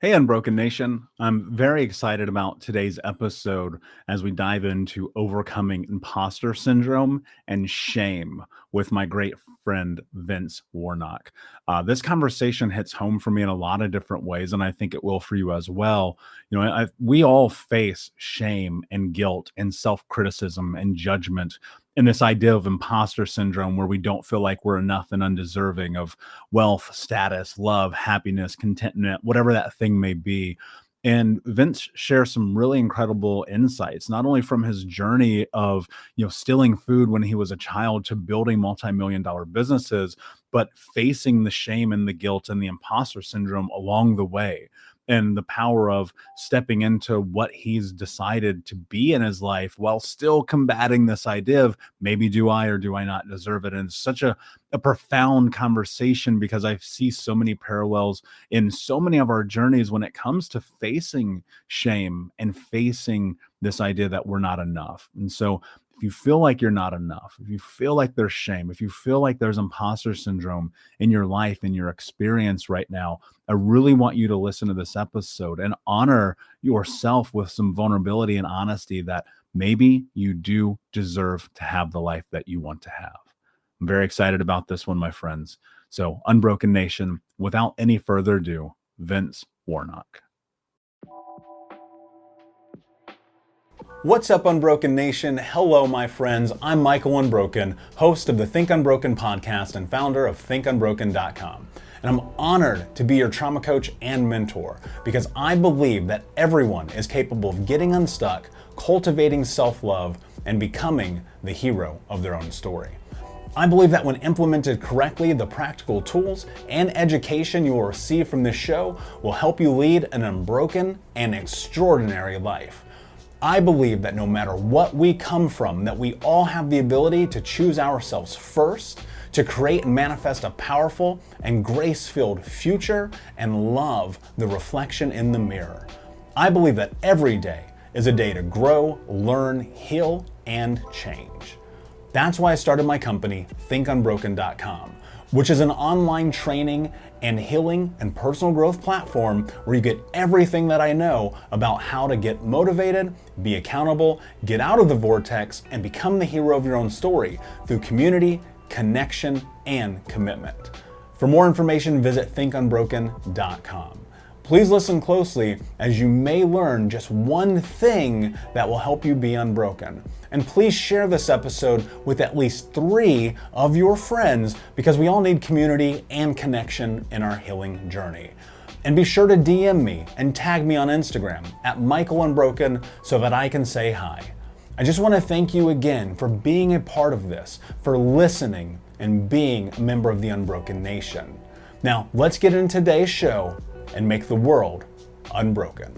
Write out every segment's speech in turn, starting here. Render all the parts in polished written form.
Hey, Unbroken Nation. I'm very excited about today's episode as we dive into overcoming imposter syndrome and shame with my great friend, Vince Warnock. This conversation hits home for me in a lot of different ways, and I think it will for you as well. We all face shame and guilt and self criticism and judgment. And this idea of imposter syndrome, where we don't feel like we're enough and undeserving of wealth, status, love, happiness, contentment, whatever that thing may be. And Vince shares some really incredible insights, not only from his journey of, stealing food when he was a child to building multi-million dollar businesses, but facing the shame and the guilt and the imposter syndrome along the way. And the power of stepping into what he's decided to be in his life while still combating this idea of maybe do I or do I not deserve it? And it's such a profound conversation because I see so many parallels in so many of our journeys when it comes to facing shame and facing this idea that we're not enough. And so if you feel like you're not enough, if you feel like there's shame, if you feel like there's imposter syndrome in your life, in your experience right now, I really want you to listen to this episode and honor yourself with some vulnerability and honesty that maybe you do deserve to have the life that you want to have. I'm very excited about this one, my friends. So, Unbroken Nation, without any further ado, Vince Warnock. What's up, Unbroken Nation? Hello, my friends. I'm Michael Unbroken, host of the Think Unbroken podcast and founder of thinkunbroken.com. And I'm honored to be your trauma coach and mentor because I believe that everyone is capable of getting unstuck, cultivating self-love, and becoming the hero of their own story. I believe that when implemented correctly, the practical tools and education you will receive from this show will help you lead an unbroken and extraordinary life. I believe that no matter what we come from, that we all have the ability to choose ourselves first, to create and manifest a powerful and grace-filled future and love the reflection in the mirror. I believe that every day is a day to grow, learn, heal, and change. That's why I started my company, thinkunbroken.com, which is an online training and healing and personal growth platform where you get everything that I know about how to get motivated, be accountable, get out of the vortex, and become the hero of your own story through community, connection, and commitment. For more information, visit thinkunbroken.com. Please listen closely as you may learn just one thing that will help you be unbroken. And please share this episode with at least 3 of your friends because we all need community and connection in our healing journey. And be sure to DM me and tag me on Instagram at Michael Unbroken so that I can say hi. I just want to thank you again for being a part of this, for listening and being a member of the Unbroken Nation. Now, let's get into today's show and make the world unbroken.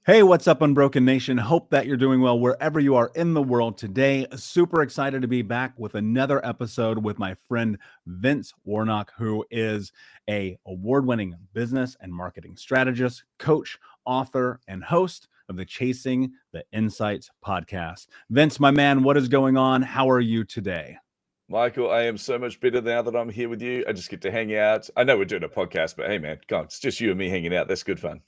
Hey, what's up, Unbroken Nation? Hope that you're doing well wherever you are in the world today. Super excited to be back with another episode with my friend Vince Warnock, who is an award-winning business and marketing strategist, coach, author, and host of the Chasing the Insights podcast. Vince, my man, what is going on? How are you today? Michael, I am so much better now that I'm here with you. I just get to hang out. I know we're doing a podcast, but hey, man, God, it's just you and me hanging out. That's good fun.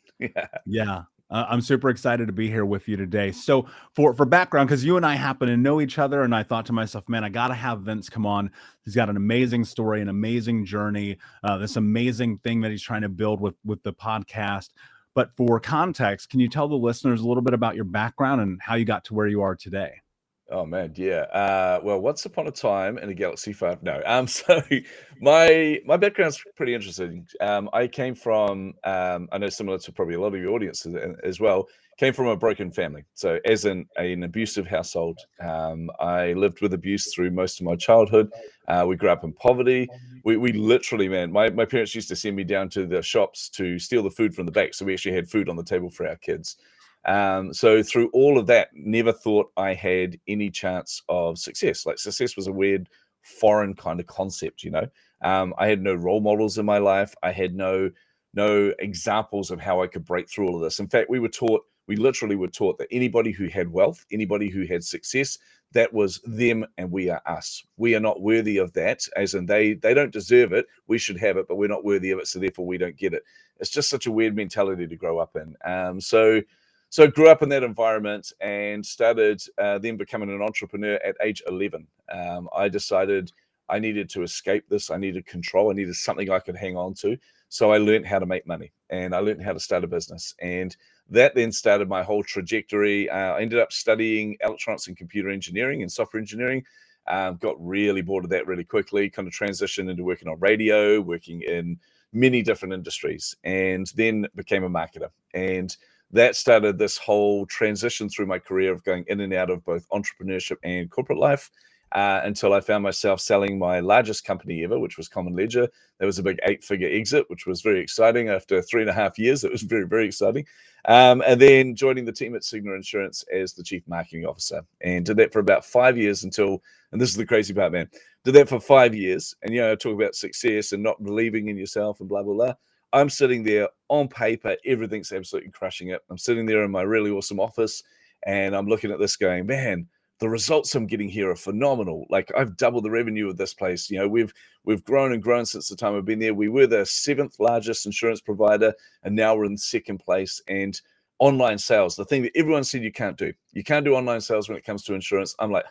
Yeah. I'm super excited to be here with you today. So for background, because you and I happen to know each other, and I thought to myself, man, I got to have Vince come on. He's got an amazing story, an amazing journey, this amazing thing that he's trying to build with the podcast. But for context, can you tell the listeners a little bit about your background and how you got to where you are today? Oh man, yeah. Well, once upon a time in a galaxy far. No. So my background's pretty interesting. I came from I know similar to probably a lot of your audience as well. Came from a broken family. So as an abusive household, I lived with abuse through most of my childhood. We grew up in poverty. We literally, man, my parents used to send me down to the shops to steal the food from the back, so we actually had food on the table for our kids. So through all of that, never thought I had any chance of success. Like success was a weird foreign kind of concept, I had no role models in my life. I had no examples of how I could break through all of this. In fact, we were taught We literally were taught that anybody who had wealth, anybody who had success, that was them and we are us. We are not worthy of that, as in they don't deserve it. We should have it, but we're not worthy of it, so therefore we don't get it. It's just such a weird mentality to grow up in. So grew up in that environment and started then becoming an entrepreneur at age 11. I decided I needed to escape this. I needed control. I needed something I could hang on to. So I learned how to make money and I learned how to start a business. And that then started my whole trajectory. I ended up studying electronics and computer engineering and software engineering. Got really bored of that really quickly, kind of transitioned into working on radio, working in many different industries, and then became a marketer. And that started this whole transition through my career of going in and out of both entrepreneurship and corporate life until I found myself selling my largest company ever, which was Common Ledger. There was a big 8-figure exit, which was very exciting. After 3.5 years, it was very, very exciting. And then joining the team at Cigna Insurance as the chief marketing officer, and did that for about 5 years until, and this is the crazy part, man, did that for 5 years. And, talk about success and not believing in yourself and blah, blah, blah. I'm sitting there on paper, everything's absolutely crushing it. I'm sitting there in my really awesome office and I'm looking at this going, man, the results I'm getting here are phenomenal. Like I've doubled the revenue of this place. We've grown and grown since the time I've been there. We were the 7th largest insurance provider and now we're in 2nd place. And online sales, the thing that everyone said you can't do. You can't do online sales when it comes to insurance. I'm like,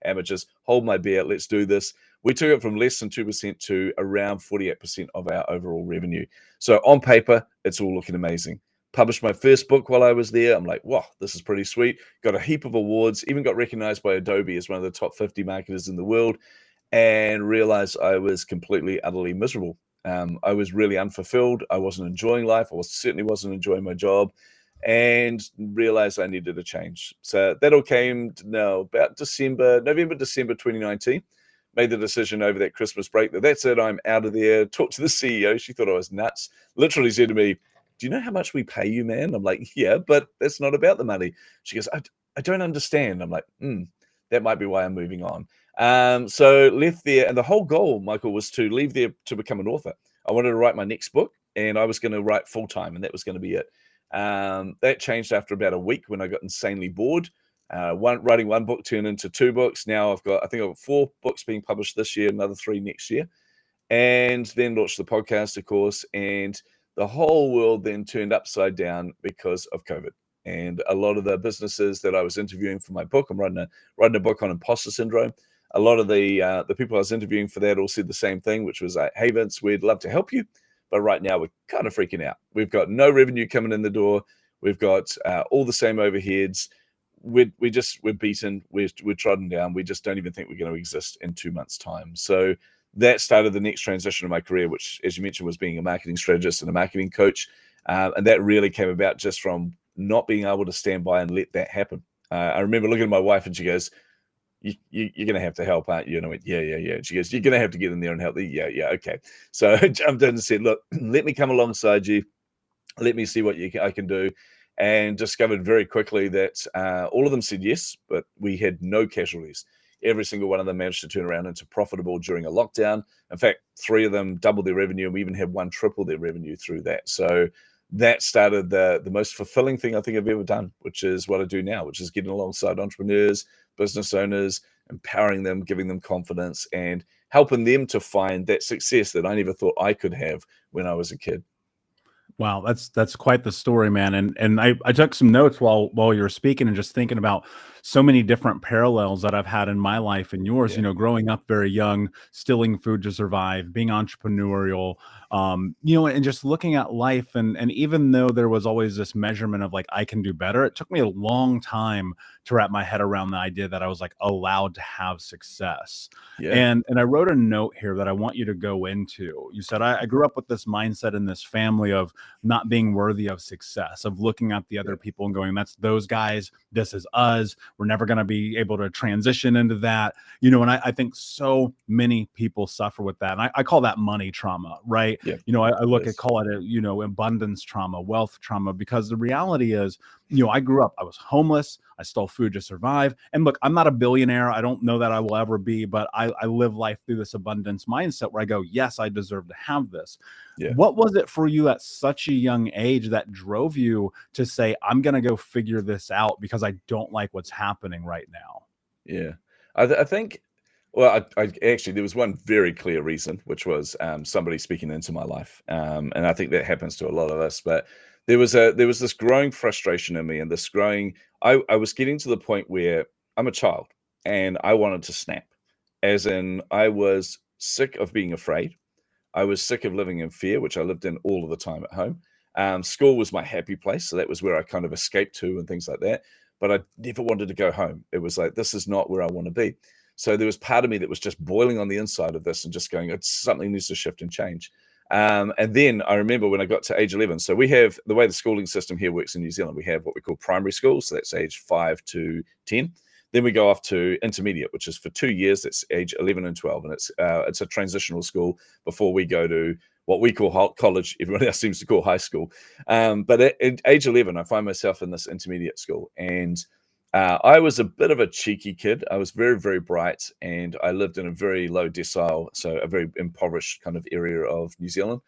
amateurs, hold my beer, let's do this. We took it from less than 2% to around 48% of our overall revenue. So on paper, it's all looking amazing. Published my first book while I was there. I'm like, wow, this is pretty sweet. Got a heap of awards, even got recognized by Adobe as one of the top 50 marketers in the world, and realized I was completely, utterly miserable. I was really unfulfilled. I wasn't enjoying life. I certainly wasn't enjoying my job, and realized I needed a change. So that all came about November, December 2019. Made the decision over that Christmas break that's it, I'm out of there. Talked to the CEO. She thought I was nuts. Literally said to me, do you know how much we pay you, man? I'm like, yeah, but that's not about the money. She goes, I don't understand. I'm like, that might be why I'm moving on. So left there. And the whole goal, Michael, was to leave there to become an author. I wanted to write my next book and I was going to write full time and that was going to be it. That changed after about a week when I got insanely bored. Writing one book turned into 2 books. Now I've got 4 books being published this year, another 3 next year, and then launched the podcast, of course. And the whole world then turned upside down because of COVID. And a lot of the businesses that I was interviewing for my book, I'm writing a book on Imposter Syndrome. A lot of the people I was interviewing for that all said the same thing, which was, hey, Vince, we'd love to help you, but right now we're kind of freaking out. We've got no revenue coming in the door. We've got all the same overheads. We're beaten. We're trodden down. We just don't even think we're going to exist in 2 months' time. So that started the next transition of my career, which, as you mentioned, was being a marketing strategist and a marketing coach. And that really came about just from not being able to stand by and let that happen. I remember looking at my wife and she goes, you're going to have to help, aren't you? And I went, yeah. She goes, you're going to have to get in there and help. Yeah, okay. So I jumped in and said, look, let me come alongside you. Let me see what I can do. And discovered very quickly that all of them said yes, but we had no casualties. Every single one of them managed to turn around into profitable during a lockdown. In fact, 3 of them doubled their revenue, and we even had 1 triple their revenue through that. So that started the most fulfilling thing I think I've ever done, which is what I do now, which is getting alongside entrepreneurs, business owners, empowering them, giving them confidence, and helping them to find that success that I never thought I could have when I was a kid. Wow, that's quite the story, man. And I took some notes while you were speaking and just thinking about so many different parallels that I've had in my life and yours. Yeah. Growing up very young, stealing food to survive, being entrepreneurial, and just looking at life. And even though there was always this measurement of like I can do better, it took me a long time to wrap my head around the idea that I was like allowed to have success. Yeah. And I wrote a note here that I want you to go into. You said I grew up with this mindset in this family of not being worthy of success, of looking at the other people and going, that's those guys, this is us. we're never going to be able to transition into that, you know. And I think so many people suffer with that. And I call that money trauma, right? Yeah. You know, I look at, call it, you know, abundance trauma, wealth trauma, because the reality is, you know, I grew up, I was homeless. I stole food to survive. And look, I'm not a billionaire. I don't know that I will ever be, but I live life through this abundance mindset where I go, yes, I deserve to have this. Yeah. What was it for you at such a young age that drove you to say, I'm going to go figure this out because I don't like what's happening right now? Yeah. I think, well, I actually, there was one very clear reason, which was somebody speaking into my life. And I think that happens to a lot of us. But there was this growing frustration in me, and this growing, I was getting to the point where I'm a child and I wanted to snap. As in, I was sick of being afraid. I was sick of living in fear, which I lived in all of the time at home. School was my happy place. So that was where I kind of escaped to and things like that. But I never wanted to go home. It was like, this is not where I want to be. So there was part of me that was just boiling on the inside of this and just going, it's something needs to shift and change. And then I remember when I got to age 11. So we have, the way the schooling system here works in New Zealand, we have what we call primary school. So that's age 5 to 10. Then we go off to intermediate, which is for 2 years. That's age 11 and 12. And it's a transitional school before we go to what we call college. Everyone else seems to call high school. But at age 11, I find myself in this intermediate school. And I was a bit of a cheeky kid. I was very, very bright. And I lived in a very low decile, so a very impoverished kind of area of New Zealand.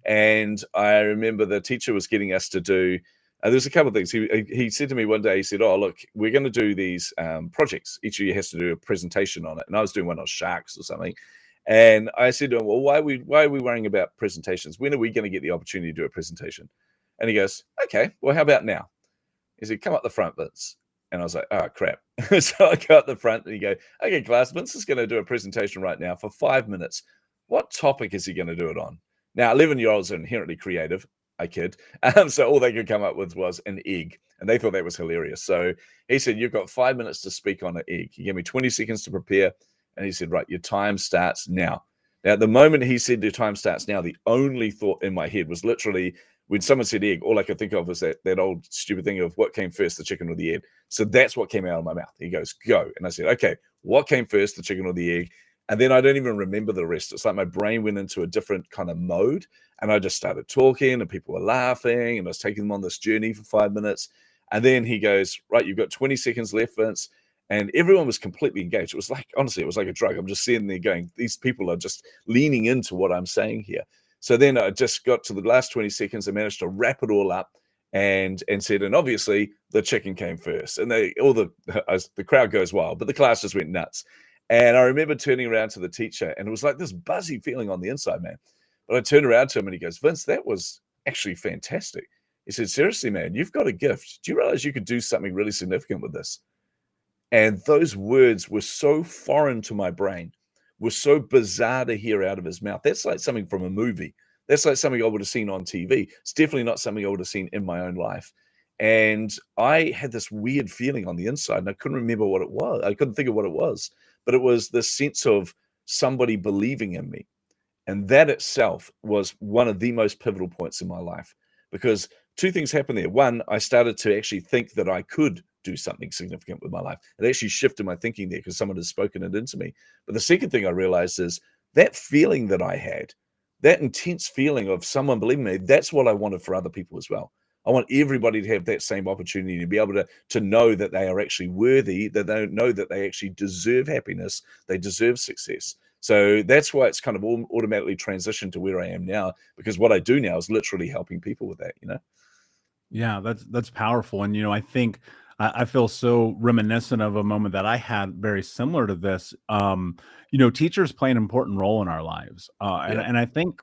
And I remember the teacher was getting us to do, there's a couple of things. He said to me one day, he said, oh, look, we're going to do these projects. Each of you has to do a presentation on it. And I was doing one on sharks or something. And I said to him, well, why are we worrying about presentations? When are we going to get the opportunity to do a presentation? And he goes, okay, well, how about now? He said, come up the front, Vince. And I was like, oh, crap. So I go up the front and he go, okay, class, Vince is going to do a presentation right now for 5 minutes. What topic is he going to do it on? Now, 11-year-olds are inherently creative. I kid. So all they could come up with was an egg. And they thought that was hilarious. So he said, you've got 5 minutes to speak on an egg. He gave me 20 seconds to prepare. And he said, right, your time starts now. Now, at the moment he said your time starts now, the only thought in my head was literally, when someone said egg, all I could think of was that old stupid thing of what came first, the chicken or the egg. So that's what came out of my mouth. He goes, go. And I said, okay, what came first, the chicken or the egg? And then I don't even remember the rest. It's like my brain went into a different kind of mode. And I just started talking and people were laughing and I was taking them on this journey for 5 minutes. And then he goes, right, you've got 20 seconds left, Vince. And everyone was completely engaged. It was like, honestly, it was like a drug. I'm just sitting there going, these people are just leaning into what I'm saying here. So then I just got to the last 20 seconds. I managed to wrap it all up and said, and obviously the chicken came first. And the crowd goes wild, but the class just went nuts. And I remember turning around to the teacher and it was like this buzzy feeling on the inside, man. But I turned around to him and he goes, Vince, that was actually fantastic. He said, seriously, man, you've got a gift. Do you realize you could do something really significant with this? And those words were so foreign to my brain, were so bizarre to hear out of his mouth. That's like something from a movie. That's like something I would have seen on TV. It's definitely not something I would have seen in my own life. And I had this weird feeling on the inside and I couldn't remember what it was. I couldn't think of what it was, but it was this sense of somebody believing in me. And that itself was one of the most pivotal points in my life because two things happened there. One, I started to actually think that I could do something significant with my life. It actually shifted my thinking there because someone had spoken it into me. But the second thing I realized is that feeling that I had, that intense feeling of someone believing me, that's what I wanted for other people as well. I want everybody to have that same opportunity to be able to know that they are actually worthy, that they know that they actually deserve happiness, they deserve success. So that's why it's kind of automatically transitioned to where I am now, because what I do now is literally helping people with that, you know? Yeah, that's powerful. And, you know, I think I feel so reminiscent of a moment that I had very similar to this. You know, teachers play an important role in our lives. Yeah. And I think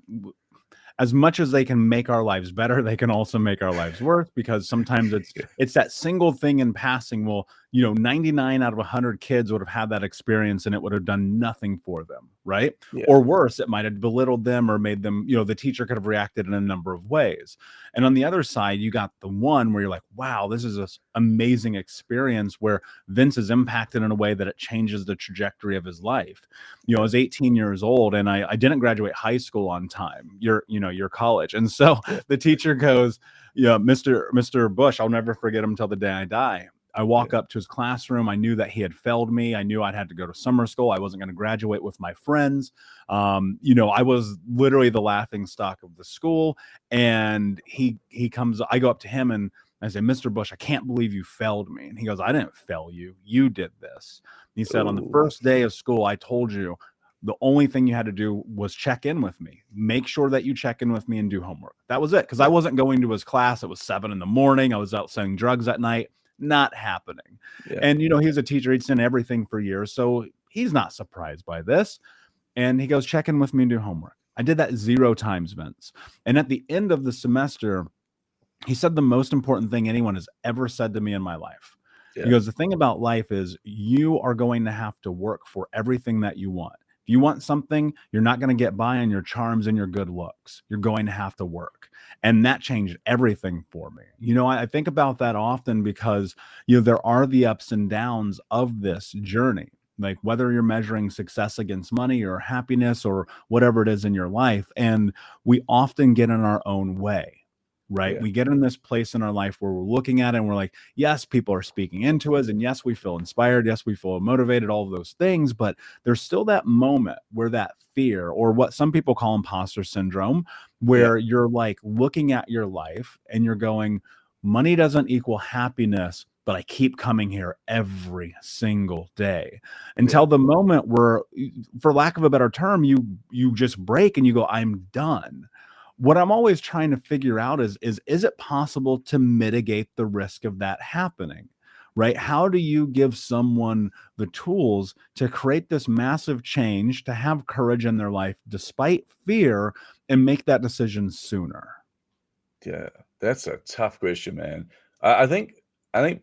as much as they can make our lives better, they can also make our lives worse because sometimes it's that single thing in passing. Well, you know, 99 out of 100 kids would have had that experience and it would have done nothing for them, right? Yeah. Or worse, it might have belittled them or made them, you know, the teacher could have reacted in a number of ways. And on the other side, you got the one where you're like, wow, this is this amazing experience where Vince is impacted in a way that it changes the trajectory of his life. You know, I was 18 years old and I didn't graduate high school on time, your college. And so the teacher goes, yeah, Mr. Bush, I'll never forget him till the day I die. I walk up to his classroom. I knew that he had failed me. I knew I'd had to go to summer school. I wasn't going to graduate with my friends. I was literally the laughing stock of the school. And he comes, I go up to him and I say, Mr. Bush, I can't believe you failed me. And he goes, I didn't fail you. You did this. He said, on the first day of school, I told you the only thing you had to do was check in with me. Make sure that you check in with me and do homework. That was it. Because I wasn't going to his class. It was 7 a.m. I was out selling drugs at night. Not happening. Yeah. And, he was a teacher. He'd seen everything for years. So he's not surprised by this. And he goes, check in with me and do homework. I did that 0 times, Vince. And at the end of the semester, he said the most important thing anyone has ever said to me in my life. Yeah. He goes, the thing about life is you are going to have to work for everything that you want. If you want something, you're not going to get by on your charms and your good looks. You're going to have to work. And that changed everything for me. I think about that often because, there are the ups and downs of this journey. Like whether you're measuring success against money or happiness or whatever it is in your life. And we often get in our own way. Right. Yeah. We get in this place in our life where we're looking at it and we're like, yes, people are speaking into us. And yes, we feel inspired. Yes, we feel motivated, all of those things. But there's still that moment where that fear, or what some people call imposter syndrome, where you're like looking at your life and you're going, money doesn't equal happiness, but I keep coming here every single day until the moment where, for lack of a better term, you just break and you go, I'm done. What I'm always trying to figure out is it possible to mitigate the risk of that happening, right? How do you give someone the tools to create this massive change, to have courage in their life despite fear, and make that decision sooner? Yeah, that's a tough question, man. I think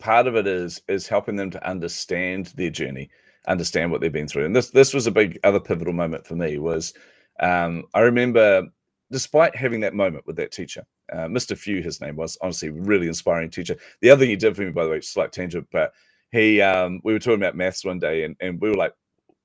part of it is helping them to understand their journey, understand what they've been through. And this was a big other pivotal moment for me was I remember, despite having that moment with that teacher, Mr. Few, his name was, honestly, really inspiring teacher. The other thing he did for me, by the way, slight tangent, but we were talking about maths one day and we were like,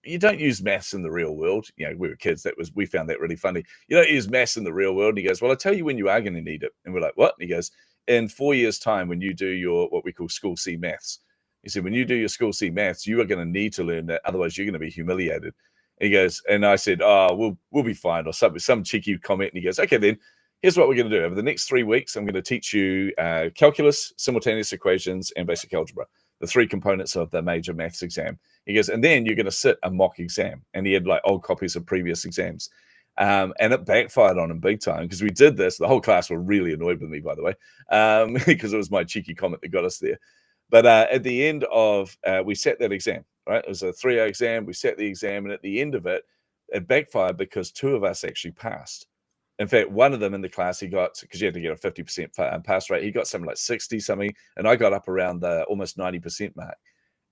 you don't use maths in the real world. We were kids. We found that really funny. You don't use maths in the real world. And he goes, well, I'll tell you when you are going to need it. And we're like, what? And he goes, in 4 years' time, when you do your, what we call school C maths, he said, when you do your school C maths, you are going to need to learn that. Otherwise, you're going to be humiliated. He goes, and I said, oh, we'll be fine, or some cheeky comment. And he goes, okay, then here's what we're going to do. Over the next 3 weeks, I'm going to teach you calculus, simultaneous equations, and basic algebra, the 3 components of the major maths exam. He goes, and then you're going to sit a mock exam. And he had like old copies of previous exams. And it backfired on him big time because we did this. The whole class were really annoyed with me, by the way, because it was my cheeky comment that got us there. But at the end of, we sat that exam, right? It was a 3-hour exam. We sat the exam, and at the end of it, it backfired because 2 of us actually passed. In fact, one of them in the class, he got, because you had to get a 50% pass rate, he got something like 60 something, and I got up around the almost 90% mark.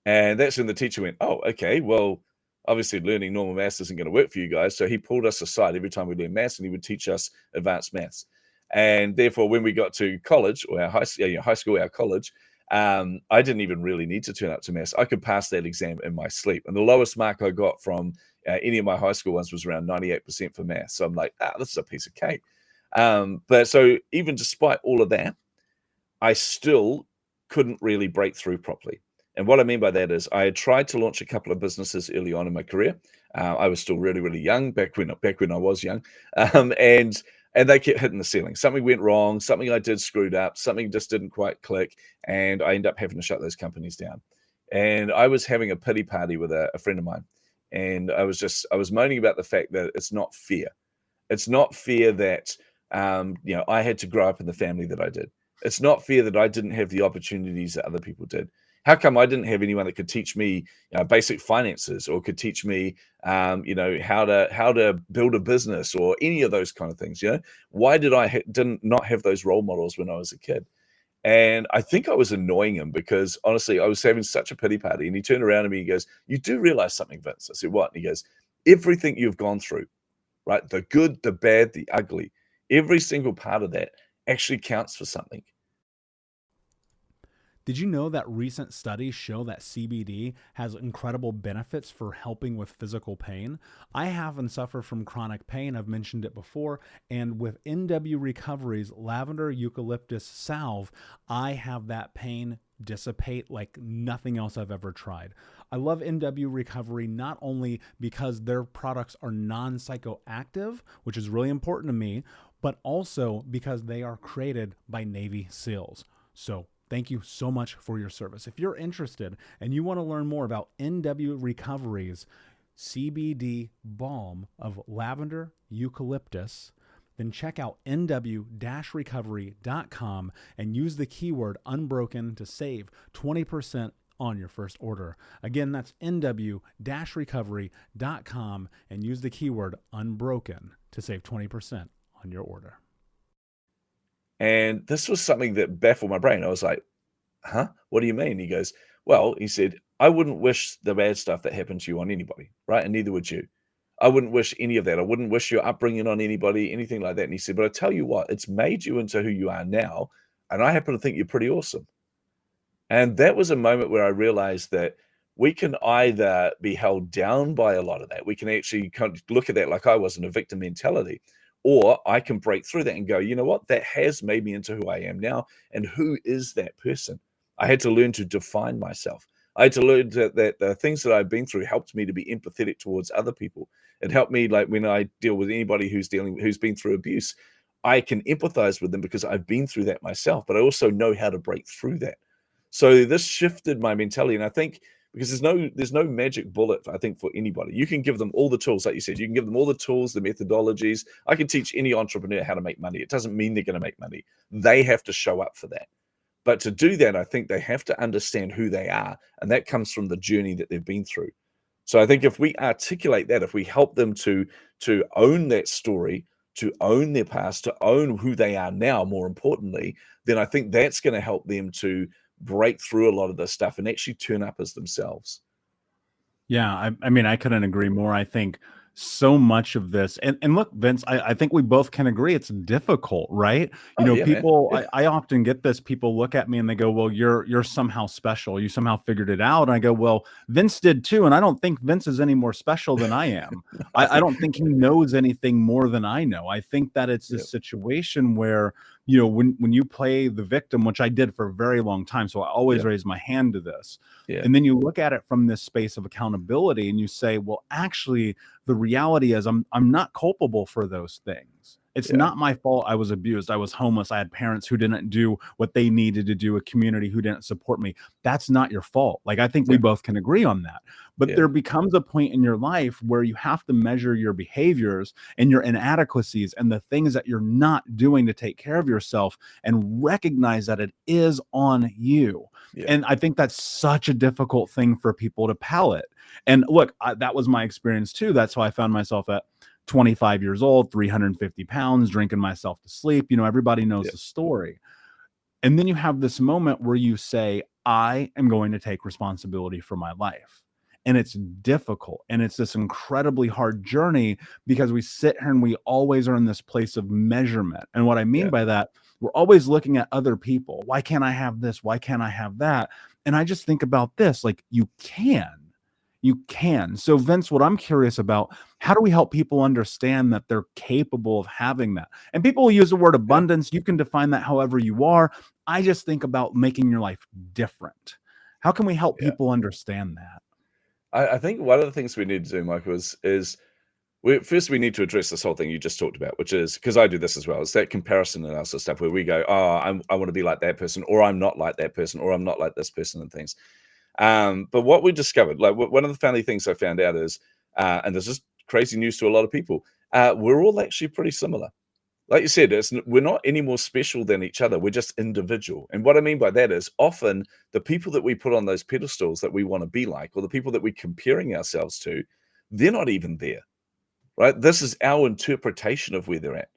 And that's when the teacher went, oh, okay, well, obviously learning normal maths isn't going to work for you guys. So he pulled us aside every time we learned maths, and he would teach us advanced maths. And therefore, when we got to college, or our high school, our college, I didn't even really need to turn up to maths. I could pass that exam in my sleep. And the lowest mark I got from any of my high school ones was around 98% for maths. So I'm like, this is a piece of cake. But so even despite all of that, I still couldn't really break through properly. And what I mean by that is I had tried to launch a couple of businesses early on in my career. I was still really, really young back when I was young. And they kept hitting the ceiling. Something went wrong. Something I did screwed up. Something just didn't quite click. And I ended up having to shut those companies down. And I was having a pity party with a friend of mine. And I was moaning about the fact that it's not fair. It's not fair that, I had to grow up in the family that I did. It's not fair that I didn't have the opportunities that other people did. How come I didn't have anyone that could teach me basic finances, or could teach me, how to build a business, or any of those kind of things? Why did I not have those role models when I was a kid? And I think I was annoying him because honestly, I was having such a pity party. And he turned around to me and he goes, "You do realize something, Vince?" I said, "What?" And he goes, "Everything you've gone through, right? The good, the bad, the ugly, every single part of that actually counts for something." Did you know that recent studies show that CBD has incredible benefits for helping with physical pain? I haven't suffered from chronic pain. I've mentioned it before. And with NW Recovery's lavender eucalyptus salve, I have that pain dissipate like nothing else I've ever tried. I love NW Recovery not only because their products are non-psychoactive, which is really important to me, but also because they are created by Navy SEALs. So thank you so much for your service. If you're interested and you want to learn more about NW Recovery's CBD balm of lavender eucalyptus, then check out nw-recovery.com and use the keyword unbroken to save 20% on your first order. Again, that's nw-recovery.com and use the keyword unbroken to save 20% on your order. And this was something that baffled my brain. I was like, huh? What do you mean? He goes, well, he said, I wouldn't wish the bad stuff that happened to you on anybody, right? And neither would you. I wouldn't wish any of that. I wouldn't wish your upbringing on anybody, anything like that. And he said, but I tell you what, it's made you into who you are now. And I happen to think you're pretty awesome. And that was a moment where I realized that we can either be held down by a lot of that. We can actually kind of look at that like I was in a victim mentality, or I can break through that and go, you know what, that has made me into who I am now. And who is that person? I had to learn to define myself. I had to learn that the things that I've been through helped me to be empathetic towards other people. It helped me, like when I deal with anybody who's been through abuse, I can empathize with them because I've been through that myself, but I also know how to break through that. So this shifted my mentality. And I think because there's no magic bullet, I think, for anybody. You can give them all the tools, like you said, you can give them all the tools, the methodologies. I can teach any entrepreneur how to make money. It doesn't mean they're going to make money. They have to show up for that. But to do that, I think they have to understand who they are. And that comes from the journey that they've been through. So I think if we articulate that, if we help them to own that story, to own their past, to own who they are now, more importantly, then I think that's going to help them to break through a lot of this stuff and actually turn up as themselves. Yeah, I mean, I couldn't agree more. I think so much of this, and look, Vince, I think we both can agree it's difficult, right? You know, Yeah, people, man. I often get this, people look at me and they go, well, you're somehow special. You somehow figured it out. And I go, well, Vince did too. And I don't think Vince is any more special than I am. I don't think he knows anything more than I know. I think that it's a situation where, you know, when you play the victim, which I did for a very long time, so I always raise my hand to this. And then you look at it from this space of accountability and you say, well, actually, the reality is I'm not culpable for those things. It's not my fault I was abused. I was homeless. I had parents who didn't do what they needed to do, a community who didn't support me. That's not your fault. Like, I think we both can agree on that. But there becomes a point in your life where you have to measure your behaviors and your inadequacies and the things that you're not doing to take care of yourself and recognize that it is on you. And I think that's such a difficult thing for people to palate. And look, that was my experience too. That's how I found myself at 25 years old, 350 pounds, drinking myself to sleep. You know, everybody knows the story. And then you have this moment where you say, I am going to take responsibility for my life. And it's difficult. And it's this incredibly hard journey because we sit here and we always are in this place of measurement. And what I mean by that, we're always looking at other people. Why can't I have this? Why can't I have that? And I just think about this, like, you can. So Vince, what I'm curious about, how do we help people understand that they're capable of having that? And people will use the word abundance. You can define that however you are. I just think about making your life different. How can we help people understand that? I think one of the things we need to do, Michael, is first we need to address this whole thing you just talked about, which is, because I do this as well, it's that comparison analysis stuff where we go, oh, I want to be like that person, or I'm not like that person, or I'm not like this person, and things. But what we discovered, like one of the funny things I found out is, and this is crazy news to a lot of people, we're all actually pretty similar. Like you said, we're not any more special than each other. We're just individual. And what I mean by that is often the people that we put on those pedestals that we want to be like, or the people that we're comparing ourselves to, they're not even there, right? This is our interpretation of where they're at.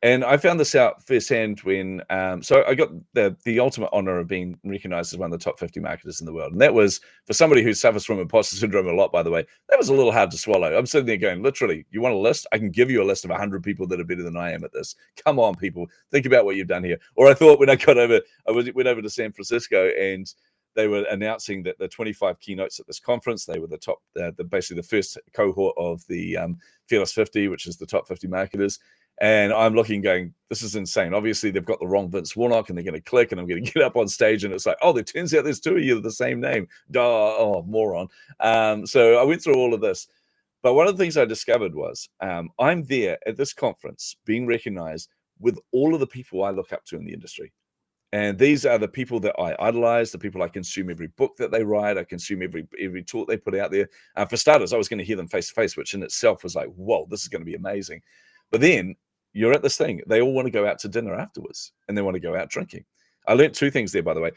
And I found this out firsthand when, so I got the ultimate honor of being recognized as one of the top 50 marketers in the world. And that was, for somebody who suffers from imposter syndrome a lot, by the way, that was a little hard to swallow. I'm sitting there going, literally, you want a list? I can give you a list of 100 people that are better than I am at this. Come on, people, think about what you've done here. Or I thought when I went over to San Francisco and they were announcing that the 25 keynotes at this conference, they were the top, basically the first cohort of the Fearless 50, which is the top 50 marketers. And I'm looking going, this is insane. Obviously, they've got the wrong Vince Warnock, and they're going to click, and I'm going to get up on stage, and it's like, oh, it turns out there's two of you with the same name. Duh, oh, moron. So I went through all of this. But one of the things I discovered was I'm there at this conference being recognized with all of the people I look up to in the industry. And these are the people that I idolize, the people I consume every book that they write, I consume every talk they put out there. For starters, I was going to hear them face to face, which in itself was like, whoa, this is going to be amazing. But then you're at this thing. They all want to go out to dinner afterwards, and they want to go out drinking. I learned two things there, by the way.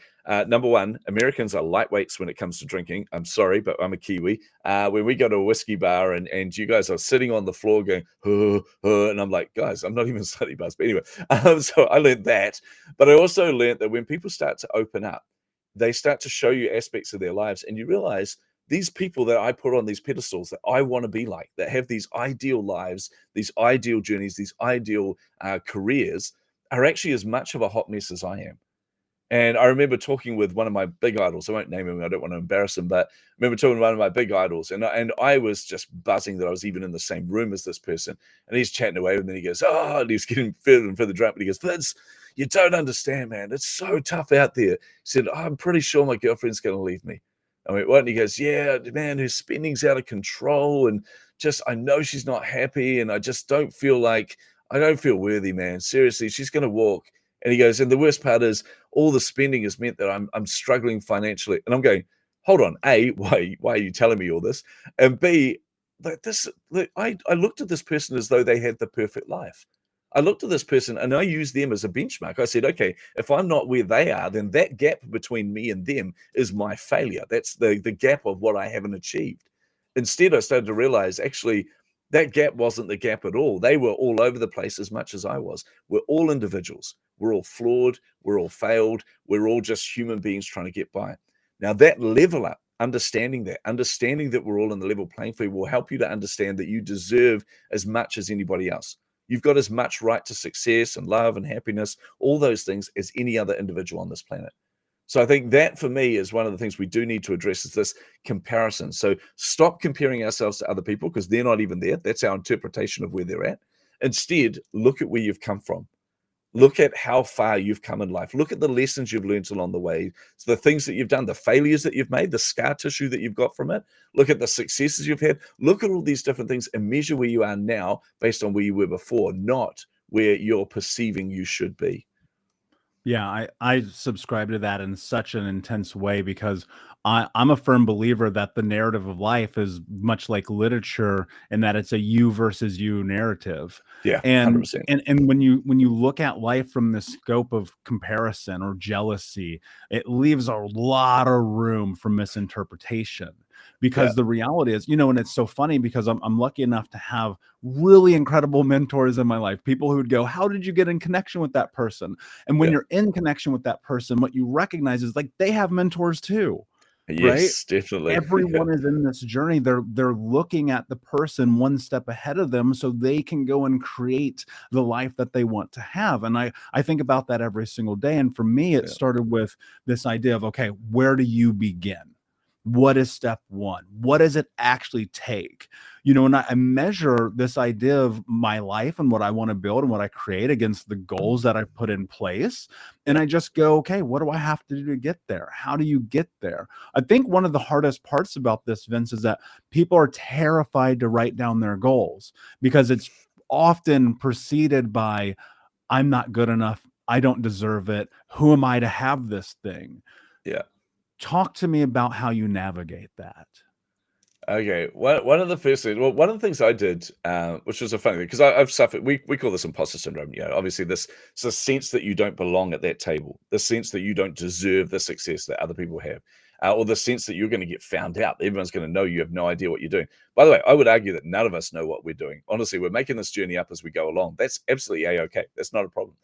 Number one, Americans are lightweights when it comes to drinking. I'm sorry, but I'm a Kiwi. When we go to a whiskey bar and you guys are sitting on the floor going, and I'm like, guys, I'm not even slightly buzzed. But anyway, so I learned that. But I also learned that when people start to open up, they start to show you aspects of their lives, and you realize these people that I put on these pedestals that I want to be like, that have these ideal lives, these ideal journeys, these ideal careers, are actually as much of a hot mess as I am. And I remember talking with one of my big idols. I won't name him. I don't want to embarrass him, but I remember talking to one of my big idols, and I was just buzzing that I was even in the same room as this person. And he's chatting away, and then he goes, oh, and he's getting further and further drunk. But he goes, Vince, you don't understand, man. It's so tough out there. He said, I'm pretty sure my girlfriend's going to leave me. I went, what? And he goes, yeah, man, her spending's out of control. And just, I know she's not happy. And I just don't feel worthy, man. Seriously, she's going to walk. And he goes, and the worst part is all the spending has meant that I'm struggling financially. And I'm going, hold on, A, why are you telling me all this? And B, I looked at this person as though they had the perfect life. I looked at this person and I used them as a benchmark. I said, okay, if I'm not where they are, then that gap between me and them is my failure. That's the gap of what I haven't achieved. Instead, I started to realize, actually, that gap wasn't the gap at all. They were all over the place as much as I was. We're all individuals. We're all flawed. We're all failed. We're all just human beings trying to get by. Now, that level up, understanding that we're all in the level playing field will help you to understand that you deserve as much as anybody else. You've got as much right to success and love and happiness, all those things, as any other individual on this planet. So I think that for me is one of the things we do need to address, is this comparison. So stop comparing ourselves to other people because they're not even there. That's our interpretation of where they're at. Instead, look at where you've come from. Look at how far you've come in life. Look at the lessons you've learned along the way. So the things that you've done, the failures that you've made, the scar tissue that you've got from it. Look at the successes you've had. Look at all these different things and measure where you are now based on where you were before, not where you're perceiving you should be. Yeah, I subscribe to that in such an intense way because I'm a firm believer that the narrative of life is much like literature in that it's a you versus you narrative. Yeah, And 100%. and when you look at life from the scope of comparison or jealousy, it leaves a lot of room for misinterpretation. Because the reality is, and it's so funny because I'm lucky enough to have really incredible mentors in my life, people who would go, how did you get in connection with that person? And when you're in connection with that person, what you recognize is like they have mentors too. Right? Yes, definitely. Everyone is in this journey. They're looking at the person one step ahead of them so they can go and create the life that they want to have. And I think about that every single day. And for me, it started with this idea of, okay, where do you begin? What is step one? What does it actually take? And I measure this idea of my life and what I want to build and what I create against the goals that I've put in place. And I just go, okay, what do I have to do to get there? How do you get there? I think one of the hardest parts about this, Vince, is that people are terrified to write down their goals because it's often preceded by, I'm not good enough. I don't deserve it. Who am I to have this thing? Yeah. Talk to me about how you navigate that. Okay, one of the first things, well, one of the things I did, which was a funny thing, because I've suffered, we call this imposter syndrome. Obviously this it's a sense that you don't belong at that table, the sense that you don't deserve the success that other people have, or the sense that you're going to get found out. Everyone's going to know you have no idea what you're doing. By the way, I would argue that none of us know what we're doing. Honestly, we're making this journey up as we go along. That's absolutely A-okay. That's not a problem.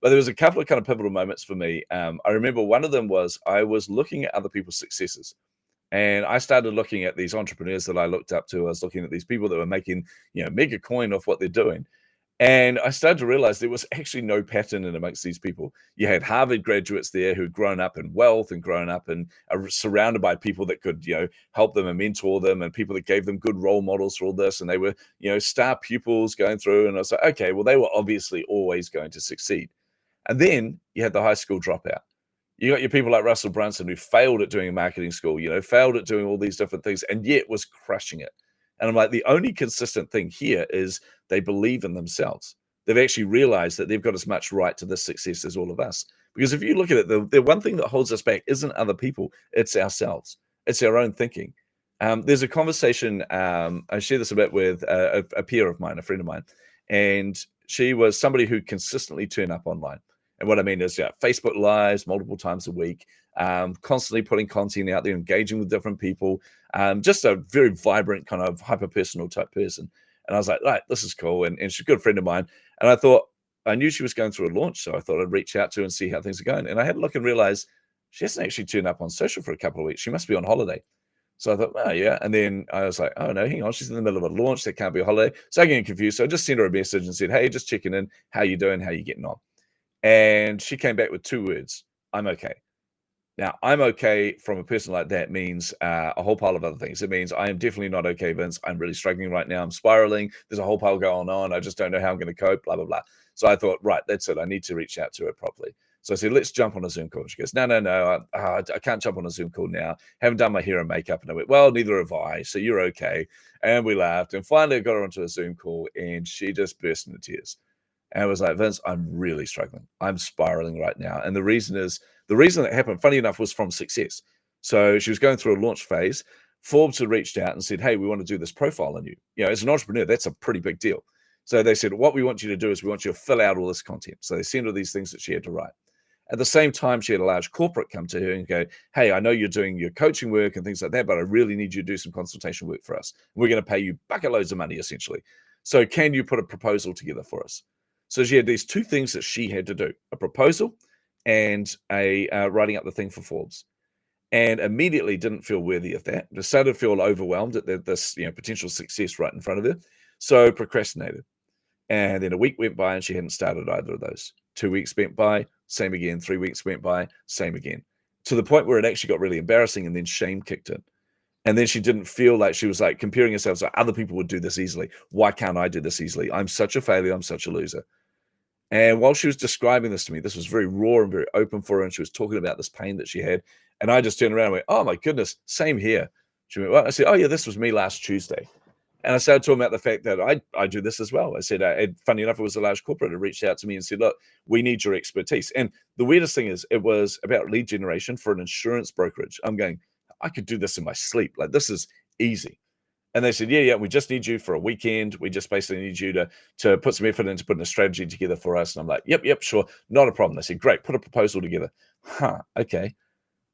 But there was a couple of kind of pivotal moments for me. I remember one of them was I was looking at other people's successes. And I started looking at these entrepreneurs that I looked up to. I was looking at these people that were making, mega coin off what they're doing. And I started to realize there was actually no pattern in amongst these people. You had Harvard graduates there who'd grown up in wealth and grown up and are surrounded by people that could, help them and mentor them, and people that gave them good role models for all this. And they were, star pupils going through. And I was like, okay, well, they were obviously always going to succeed. And then you had the high school dropout. You got your people like Russell Brunson, who failed at doing a marketing school, failed at doing all these different things, and yet was crushing it. And I'm like, the only consistent thing here is they believe in themselves. They've actually realized that they've got as much right to this success as all of us. Because if you look at it, the one thing that holds us back isn't other people, it's ourselves. It's our own thinking. There's a conversation, I share this a bit with a peer of mine, a friend of mine, and she was somebody who consistently turned up online. And what I mean is, Facebook Lives multiple times a week, constantly putting content out there, engaging with different people, just a very vibrant kind of hyper-personal type person. And I was like, right, this is cool. And she's a good friend of mine. And I thought, I knew she was going through a launch, so I thought I'd reach out to her and see how things are going. And I had a look and realized she hasn't actually turned up on social for a couple of weeks. She must be on holiday. So I thought, oh, yeah. And then I was like, oh, no, hang on. She's in the middle of a launch. There can't be a holiday. So I get confused. So I just sent her a message and said, hey, just checking in. How you doing? How you getting on? And she came back with 2 words: I'm okay. Now, I'm okay from a person like that means a whole pile of other things. It means I am definitely not okay, Vince. I'm really struggling right now. I'm spiraling. There's a whole pile going on. I just don't know how I'm going to cope, blah, blah, blah. So I thought, right, that's it. I need to reach out to her properly. So I said, let's jump on a Zoom call. She goes, no, I can't jump on a Zoom call now. Haven't done my hair and makeup. And I went, well, neither have I. So you're okay. And we laughed. And finally I got her onto a Zoom call, and she just burst into tears. And I was like, Vince, I'm really struggling. I'm spiraling right now. And the reason that happened, funny enough, was from success. So she was going through a launch phase. Forbes had reached out and said, hey, we want to do this profile on you. As an entrepreneur, that's a pretty big deal. So they said, what we want you to do is we want you to fill out all this content. So they sent her these things that she had to write. At the same time, she had a large corporate come to her and go, hey, I know you're doing your coaching work and things like that, but I really need you to do some consultation work for us. We're going to pay you bucket loads of money, essentially. So can you put a proposal together for us? So she had these 2 things that she had to do: a proposal and a writing up the thing for Forbes. And immediately didn't feel worthy of that. Just started to feel overwhelmed at this potential success right in front of her. So procrastinated. And then a week went by and she hadn't started either of those. 2 weeks went by, same again. 3 weeks went by, same again. To the point where it actually got really embarrassing, and then shame kicked in. And then she didn't feel like, she was like comparing herself to other people would do this easily. Why can't I do this easily? I'm such a failure. I'm such a loser. And while she was describing this to me, this was very raw and very open for her. And she was talking about this pain that she had. And I just turned around and went, oh my goodness, same here. She went, well, I said, oh yeah, this was me last Tuesday. And I started talking about the fact that I do this as well. I said, funny enough, it was a large corporate that reached out to me and said, look, we need your expertise. And the weirdest thing is, it was about lead generation for an insurance brokerage. I'm going, I could do this in my sleep. Like, this is easy. And they said, yeah, we just need you for a weekend. We just basically need you to put some effort into putting a strategy together for us. And I'm like, yep, sure. Not a problem. They said, great, put a proposal together. Okay.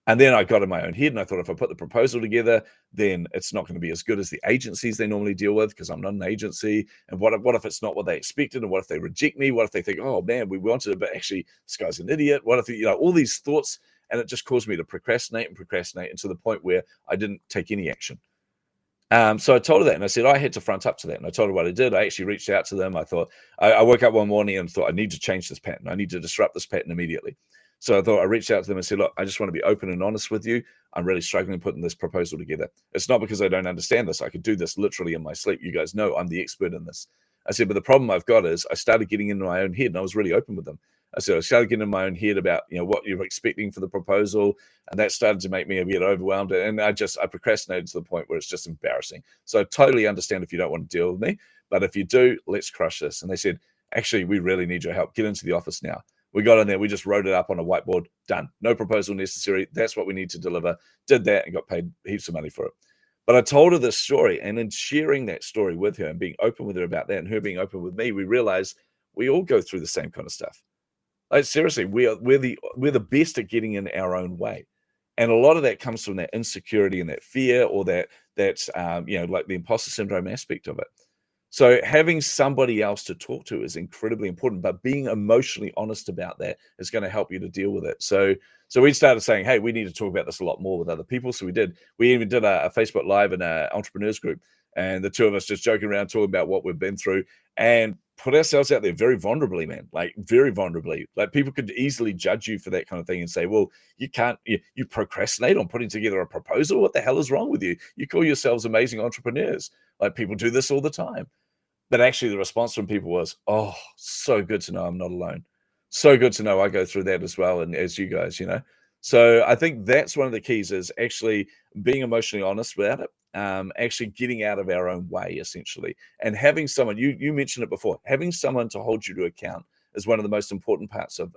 And then I got in my own head and I thought, if I put the proposal together, then it's not going to be as good as the agencies they normally deal with, because I'm not an agency. And what if it's not what they expected? And what if they reject me? What if they think, oh man, we wanted it, but actually this guy's an idiot? What if, all these thoughts, and it just caused me to procrastinate and to the point where I didn't take any action. So I told her that, and I said I had to front up to that. And I told her what I did. I actually reached out to them. I thought, I woke up one morning and thought, I need to change this pattern. I need to disrupt this pattern immediately. So I thought, I reached out to them and said, look, I just want to be open and honest with you. I'm really struggling putting this proposal together. It's not because I don't understand this. I could do this literally in my sleep. You guys know I'm the expert in this. I said, but the problem I've got is I started getting into my own head, and I was really open with them. I said, I started getting in my own head about, what you're expecting for the proposal. And that started to make me a bit overwhelmed. And I procrastinated to the point where it's just embarrassing. So I totally understand if you don't want to deal with me, but if you do, let's crush this. And they said, actually, we really need your help. Get into the office now. We got in there. We just wrote it up on a whiteboard. Done. No proposal necessary. That's what we need to deliver. Did that and got paid heaps of money for it. But I told her this story, and in sharing that story with her and being open with her about that, and her being open with me, we realized we all go through the same kind of stuff. Like, seriously, we're the best at getting in our own way. And a lot of that comes from that insecurity and that fear, or that like the imposter syndrome aspect of it. So having somebody else to talk to is incredibly important, but being emotionally honest about that is going to help you to deal with it. So we started saying, hey, we need to talk about this a lot more with other people. So we did. We even did a Facebook Live in an entrepreneurs group. and the two of us just joking around, talking about what we've been through, and put ourselves out there very vulnerably, man, like very vulnerably. Like people could easily judge you for that kind of thing and say, well, you can't, you procrastinate on putting together a proposal. What the hell is wrong with you? You call yourselves amazing entrepreneurs. Like people do this all the time. But actually the response from people was, oh, so good to know I'm not alone. So good to know I go through that as well. And as you guys, so I think that's one of the keys is actually being emotionally honest about it. Actually getting out of our own way, essentially, and having someone, you mentioned it before, having someone to hold you to account is one of the most important parts of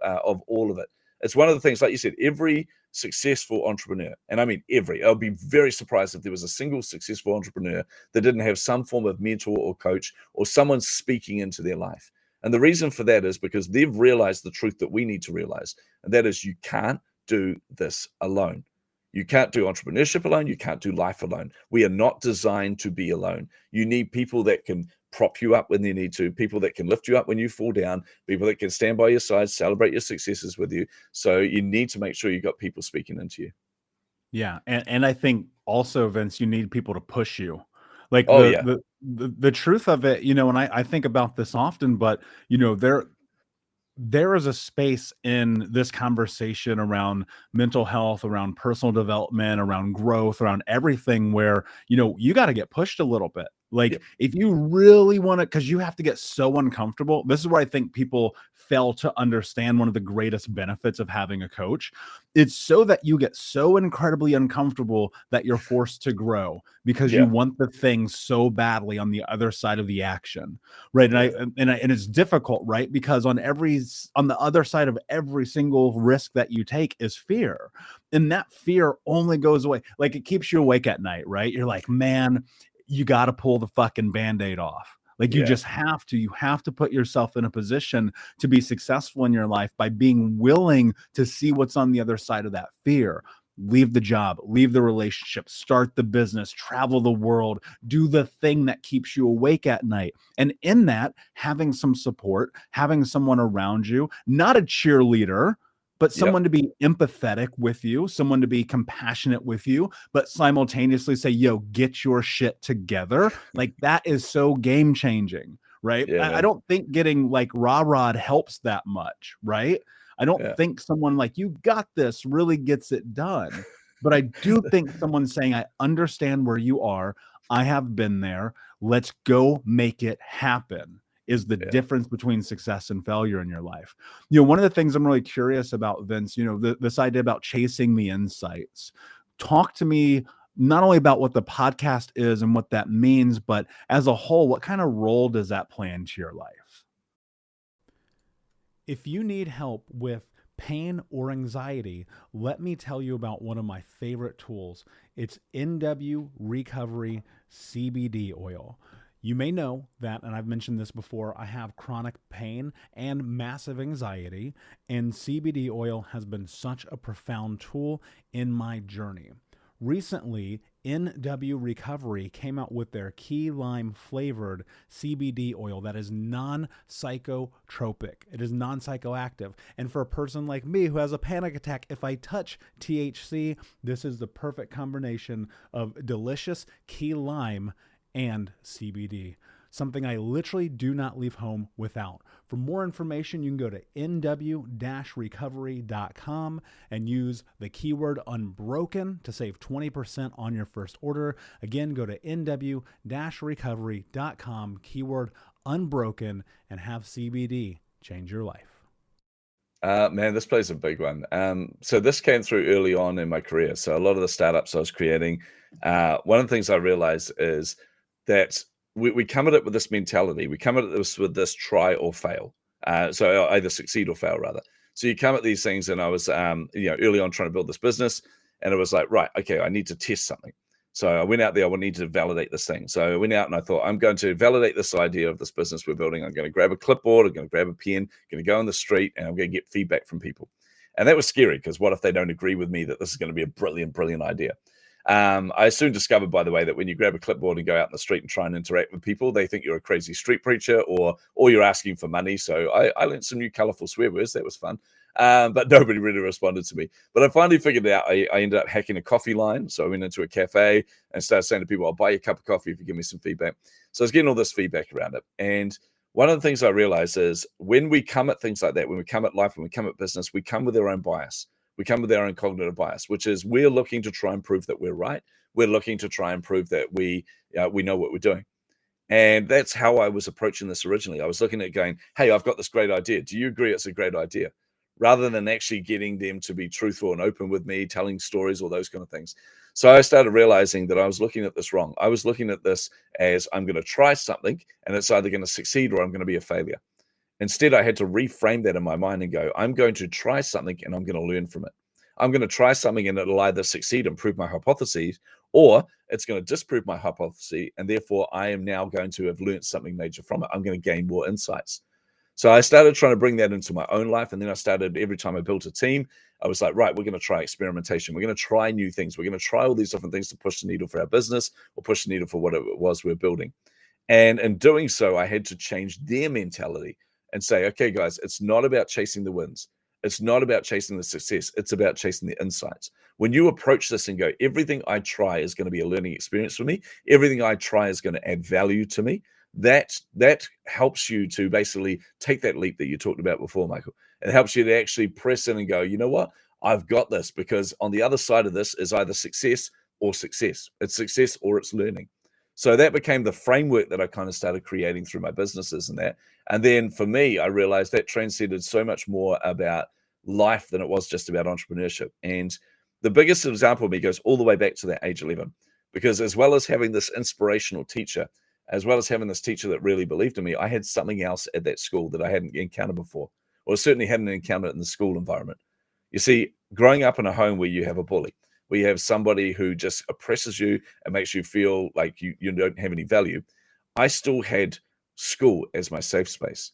all of it. It's one of the things, like you said, every successful entrepreneur, and I mean I'll be very surprised if there was a single successful entrepreneur that didn't have some form of mentor or coach or someone speaking into their life. And the reason for that is because they've realized the truth that we need to realize, and that is you can't do this alone. You can't do entrepreneurship alone. You can't do life alone. We are not designed to be alone. You need people that can prop you up when they need to, people that can lift you up when you fall down, people that can stand by your side, celebrate your successes with you. So you need to make sure you got people speaking into you. Yeah. And I think also, Vince, you need people to push you. Like Oh, yeah. the truth of it, and I think about this often, but there is a space in this conversation around mental health, around personal development, around growth, around everything where, you got to get pushed a little bit. Like Yep. if you really want to, because you have to get so uncomfortable. This is where I think people fail to understand one of the greatest benefits of having a coach. It's so that you get so incredibly uncomfortable that you're forced to grow because you Yeah. want the thing so badly on the other side of the action. Right. And it's difficult, right? Because on the other side of every single risk that you take is fear. And that fear only goes away. Like it keeps you awake at night, right? You're like, man, you got to pull the fucking Band-Aid off. Like you just have to put yourself in a position to be successful in your life by being willing to see what's on the other side of that fear. Leave the job, leave the relationship, start the business, travel the world, do the thing that keeps you awake at night. And in that, having some support, having someone around you, not a cheerleader, but someone to be empathetic with you, someone to be compassionate with you, but simultaneously say, yo, get your shit together. Like that is so game changing, right? Yeah, I don't think getting like rah-rah helps that much, right? I don't think someone like you got this really gets it done. But I do think someone saying, I understand where you are. I have been there. Let's go make it happen is the difference between success and failure in your life. One of the things I'm really curious about, Vince, this idea about chasing the insights. Talk to me not only about what the podcast is and what that means, but as a whole, what kind of role does that play into your life? If you need help with pain or anxiety, let me tell you about one of my favorite tools. It's NW Recovery CBD oil. You may know that, and I've mentioned this before, I have chronic pain and massive anxiety, and CBD oil has been such a profound tool in my journey. Recently, NW Recovery came out with their key lime flavored CBD oil that is non-psychotropic. It is non-psychoactive. And for a person like me who has a panic attack, if I touch THC, this is the perfect combination of delicious key lime and CBD, something I literally do not leave home without. For more information, you can go to nw-recovery.com and use the keyword unbroken to save 20% on your first order. Again, go to nw-recovery.com, keyword unbroken, and have CBD change your life. Man, this plays a big one. So this came through early on in my career. So a lot of the startups I was creating, one of the things I realized is that we come at it with this mentality. We come at it with this try or fail. So either succeed or fail, rather. So you come at these things, and I was, early on trying to build this business, and it was like, right, okay, I need to test something. So I went out there. I need to validate this thing. So I went out and I thought, I'm going to validate this idea of this business we're building. I'm going to grab a clipboard. I'm going to grab a pen. I'm going to go on the street, and I'm going to get feedback from people. And that was scary because what if they don't agree with me that this is going to be a brilliant, brilliant idea? I soon discovered, by the way, that when you grab a clipboard and go out in the street and try and interact with people, they think you're a crazy street preacher or you're asking for money. So I learned some new colorful swear words. That was fun. but nobody really responded to me. But I finally figured it out. I ended up hacking a coffee line. So I went into a cafe and started saying to people, I'll buy you a cup of coffee if you give me some feedback. So I was getting all this feedback around it. And one of the things I realized is when we come at things like that, when we come at life, when we come at business, we come with our own bias. We come with our own cognitive bias, which is we're looking to try and prove that we're right. We're looking to try and prove that we know what we're doing. And that's how I was approaching this originally. I was looking at going, hey, I've got this great idea. Do you agree it's a great idea? Rather than actually getting them to be truthful and open with me, telling stories, all those kind of things. So I started realizing that I was looking at this wrong. I was looking at this as I'm going to try something and it's either going to succeed or I'm going to be a failure. Instead, I had to reframe that in my mind and go, I'm going to try something and I'm going to learn from it. I'm going to try something and it'll either succeed and prove my hypotheses, or it's going to disprove my hypothesis. And therefore, I am now going to have learned something major from it. I'm going to gain more insights. So I started trying to bring that into my own life. And then I started, every time I built a team, I was like, right, we're going to try experimentation. We're going to try new things. We're going to try all these different things to push the needle for our business or push the needle for what it was we're building. And in doing so, I had to change their mentality and say, okay, guys, it's not about chasing the wins. It's not about chasing the success. It's about chasing the insights. When you approach this and go, everything I try is going to be a learning experience for me. Everything I try is going to add value to me. That helps you to basically take that leap that you talked about before, Michael. It helps you to actually press in and go, you know what? I've got this, because on the other side of this is either success or success. It's success or it's learning. So that became the framework that I kind of started creating through my businesses and that. And then for me, I realized that transcended so much more about life than it was just about entrepreneurship. And the biggest example of me goes all the way back to that age 11, because as well as having this inspirational teacher, as well as having this teacher that really believed in me, I had something else at that school that I hadn't encountered before, or certainly hadn't encountered in the school environment. You see, growing up in a home where you have a bully, where you have somebody who just oppresses you and makes you feel like you don't have any value, I still had school as my safe space.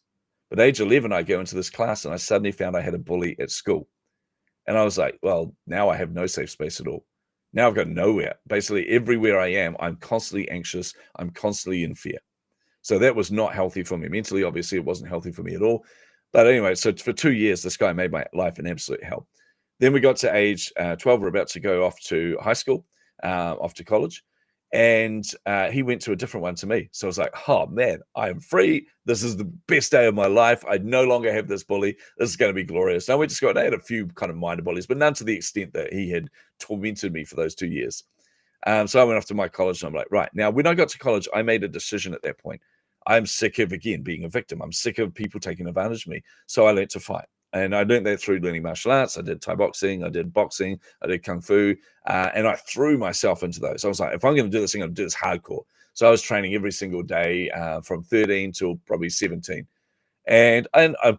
But at age 11, I go into this class and I suddenly found I had a bully at school. And I was like, well, now I have no safe space at all. Now I've got nowhere. Basically, everywhere I am, I'm constantly anxious. I'm constantly in fear. So that was not healthy for me mentally. Obviously, it wasn't healthy for me at all. But anyway, so for 2 years, this guy made my life an absolute hell. Then we got to age 12. We're about to go off to high school, off to college. And he went to a different one to me. So I was like, oh, man, I am free. This is the best day of my life. I no longer have this bully. This is going to be glorious. And I went to school, and I had a few kind of minor bullies, but none to the extent that he had tormented me for those 2 years. So I went off to my college, and I'm like, right. Now, when I got to college, I made a decision at that point. I'm sick of, again, being a victim. I'm sick of people taking advantage of me. So I learned to fight. And I learned that through learning martial arts. I did Thai boxing, I did boxing, I did Kung Fu, and I threw myself into those. I was like, if I'm going to do this thing, I'm going to do this hardcore. So I was training every single day from 13 till probably 17. And I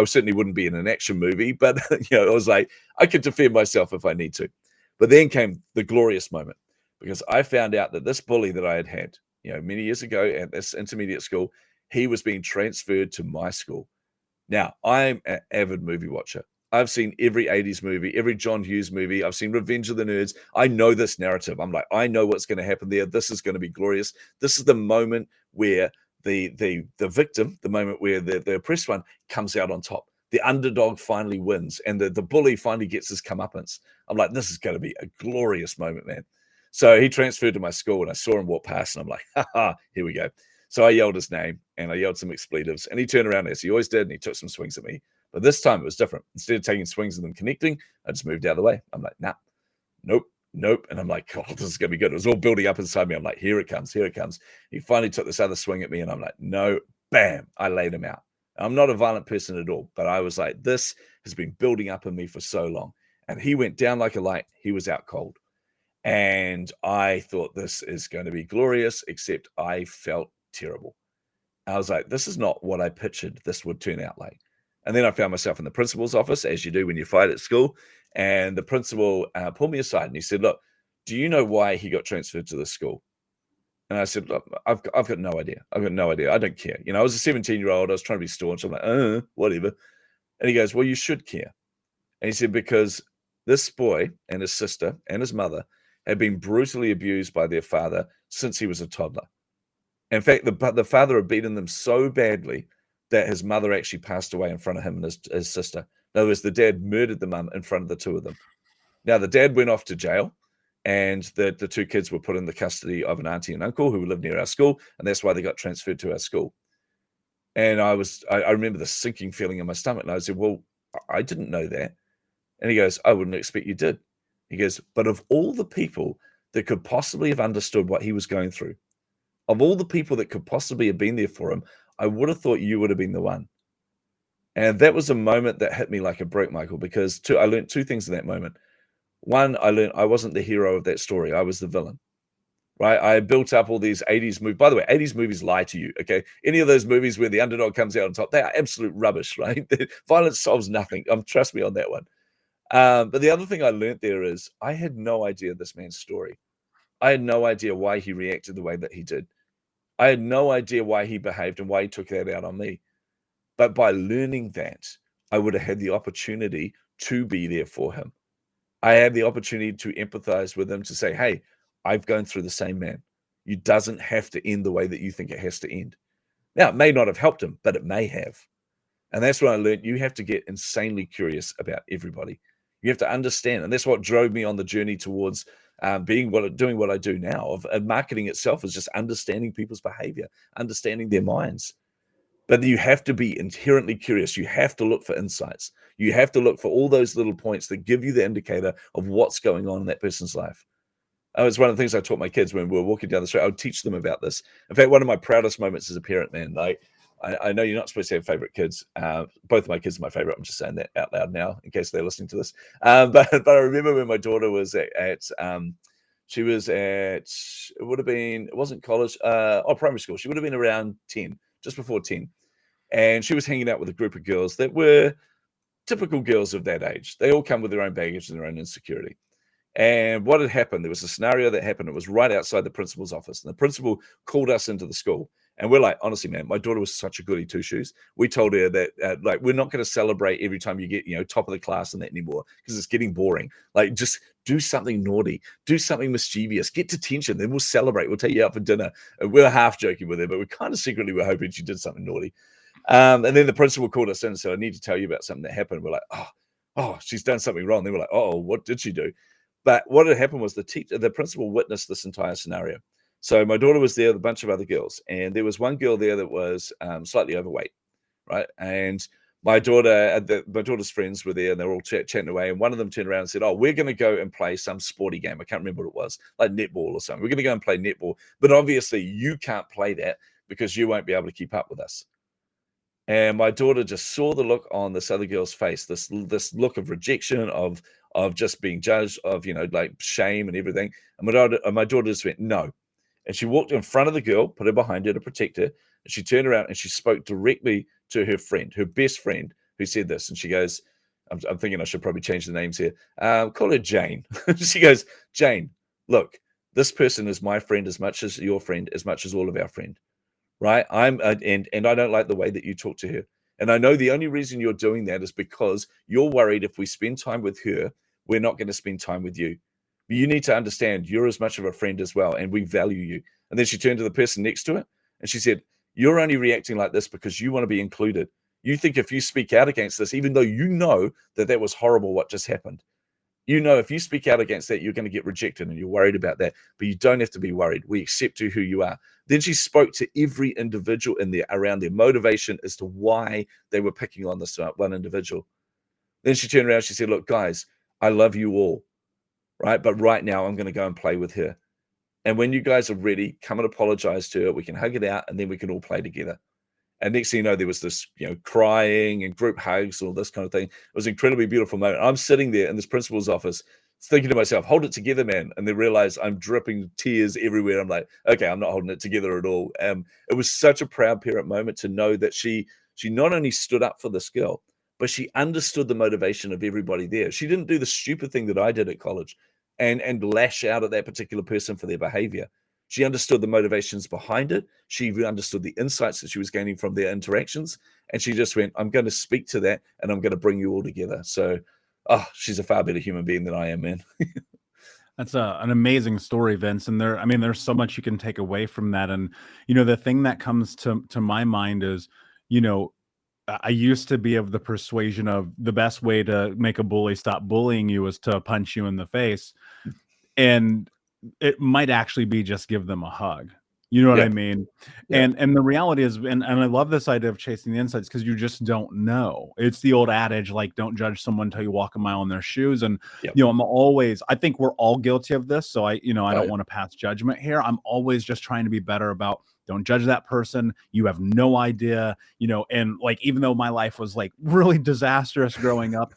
certainly wouldn't be in an action movie, but I was like, I could defend myself if I need to. But then came the glorious moment, because I found out that this bully that I had many years ago at this intermediate school, he was being transferred to my school. Now, I'm an avid movie watcher. I've seen every 80s movie, every John Hughes movie. I've seen Revenge of the Nerds. I know this narrative. I'm like, I know what's going to happen there. This is going to be glorious. This is the moment where the victim, the moment where the oppressed one comes out on top. The underdog finally wins, and the bully finally gets his comeuppance. I'm like, this is going to be a glorious moment, man. So he transferred to my school, and I saw him walk past, and I'm like, ha, here we go. So I yelled his name and I yelled some expletives, and he turned around as he always did, and he took some swings at me. But this time it was different. Instead of taking swings and them connecting, I just moved out of the way. I'm like, nah, nope. And I'm like, oh, this is going to be good. It was all building up inside me. I'm like, here it comes. He finally took this other swing at me, and I'm like, no, bam, I laid him out. I'm not a violent person at all, but I was like, this has been building up in me for so long. And he went down like a light. He was out cold. And I thought, this is going to be glorious, except I felt terrible. I was like, this is not what I pictured this would turn out like. And then I found myself in the principal's office, as you do when you fight at school. And the principal pulled me aside and he said, look, do you know why he got transferred to this school? And I said, look, I've got no idea. I don't care. I was a 17-year-old. I was trying to be staunch. I'm like, whatever. And he goes, well, you should care. And he said, because this boy and his sister and his mother had been brutally abused by their father since he was a toddler. In fact, the father had beaten them so badly that his mother actually passed away in front of him and his sister In other words, the dad murdered the mum in front of the two of them. Now, the dad went off to jail, and the two kids were put in the custody of an auntie and uncle who lived near our school, and that's why they got transferred to our school. And I remember the sinking feeling in my stomach, and I said, well, I didn't know that. And he goes, I wouldn't expect you did. He goes, but of all the people that could possibly have understood what he was going through, of all the people that could possibly have been there for him, I would have thought you would have been the one. And that was a moment that hit me like a brick, Michael, because I learned two things in that moment. One, I learned I wasn't the hero of that story. I was the villain, right? I built up all these 80s movies. By the way, 80s movies lie to you, okay? Any of those movies where the underdog comes out on top, they are absolute rubbish, right? Violence solves nothing. Trust me on that one. But the other thing I learned there is I had no idea this man's story. I had no idea why he reacted the way that he did. I had no idea why he behaved and why he took that out on me. But by learning that, I would have had the opportunity to be there for him. I had the opportunity to empathize with him, to say, hey, I've gone through the same, man. It doesn't have to end the way that you think it has to end. Now, it may not have helped him, but it may have. And that's what I learned. You have to get insanely curious about everybody. You have to understand. And that's what drove me on the journey towards doing what I do now. Marketing itself is just understanding people's behavior, understanding their minds. But you have to be inherently curious. You have to look for insights. You have to look for all those little points that give you the indicator of what's going on in that person's life. It's one of the things I taught my kids when we were walking down the street. I would teach them about this. In fact, one of my proudest moments as a parent, man, I know you're not supposed to have favorite kids. Both of my kids are my favorite. I'm just saying that out loud now in case they're listening to this. But I remember when my daughter was she was at, it wasn't college, primary school. She would have been around 10, just before 10. And she was hanging out with a group of girls that were typical girls of that age. They all come with their own baggage and their own insecurity. And what had happened, there was a scenario that happened. It was right outside the principal's office. And the principal called us into the school. And we're like, honestly, man, my daughter was such a goody two-shoes. We told her that, we're not going to celebrate every time you get, top of the class and that anymore, because it's getting boring. Like, just do something naughty, do something mischievous, get detention, then we'll celebrate. We'll take you out for dinner. And we're half joking with her, but we kind of secretly were hoping she did something naughty. And then the principal called us in and said, I need to tell you about something that happened. We're like, oh, she's done something wrong. Then we're like, oh, what did she do? But what had happened was the principal witnessed this entire scenario. So my daughter was there with a bunch of other girls, and there was one girl there that was slightly overweight, right? And my daughter's friends were there, and they were all chatting away. And one of them turned around and said, "Oh, we're going to go and play some sporty game. I can't remember what it was, like netball or something. We're going to go and play netball, but obviously you can't play that because you won't be able to keep up with us." And my daughter just saw the look on this other girl's face, this look of rejection, of just being judged, of like shame and everything. And my daughter just went, "No." And she walked in front of the girl, put her behind her to protect her. And she turned around and she spoke directly to her friend, her best friend, who said this. And she goes, I'm thinking I should probably change the names here. Call her Jane. She goes, "Jane, look, this person is my friend as much as your friend, as much as all of our friend, right? And I don't like the way that you talk to her. And I know the only reason you're doing that is because you're worried if we spend time with her, we're not going to spend time with you. But you need to understand you're as much of a friend as well, and we value you." And then she turned to the person next to her and she said, "You're only reacting like this because you want to be included. You think if you speak out against this, even though you know that was horrible what just happened, if you speak out against that, you're going to get rejected, and you're worried about that. But you don't have to be worried. We accept you who you are." Then she spoke to every individual in there around their motivation as to why they were picking on this one individual. Then she turned around, she said, "Look, guys, I love you all, right? But right now I'm going to go and play with her. And when you guys are ready, come and apologize to her. We can hug it out, and then we can all play together." And next thing you know, there was this, crying and group hugs, all this kind of thing. It was an incredibly beautiful moment. I'm sitting there in this principal's office thinking to myself, hold it together, man. And then realize I'm dripping tears everywhere. I'm like, okay, I'm not holding it together at all. It was such a proud parent moment to know that she not only stood up for this girl, but she understood the motivation of everybody there. She didn't do the stupid thing that I did at college and lash out at that particular person for their behavior. She understood the motivations behind it. She understood the insights that she was gaining from their interactions. And she just went, I'm going to speak to that, and I'm going to bring you all together. So, she's a far better human being than I am, man. That's an amazing story, Vince. And there's so much you can take away from that. And, the thing that comes to my mind is, I used to be of the persuasion of the best way to make a bully stop bullying you is to punch you in the face. And it might actually be just give them a hug. You know what Yeah. I mean? Yeah. And the reality is, and I love this idea of chasing the insights because you just don't know. It's the old adage, like, don't judge someone until you walk a mile in their shoes. And, Yep. I think we're all guilty of this. So I don't want to pass judgment here. I'm always just trying to be better about don't judge that person. You have no idea, and like, even though my life was like really disastrous growing up,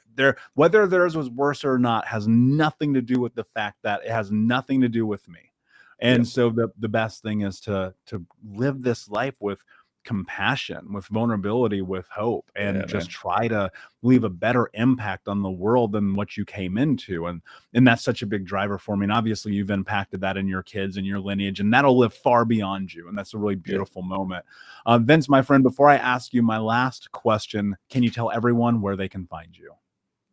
whether theirs was worse or not has nothing to do with the fact that it has nothing to do with me. And so the best thing is to live this life with compassion, with vulnerability, with hope, and just try to leave a better impact on the world than what you came into. And that's such a big driver for me. And obviously you've impacted that in your kids and your lineage, and that'll live far beyond you. And that's a really beautiful moment. Vince, my friend, before I ask you my last question, can you tell everyone where they can find you?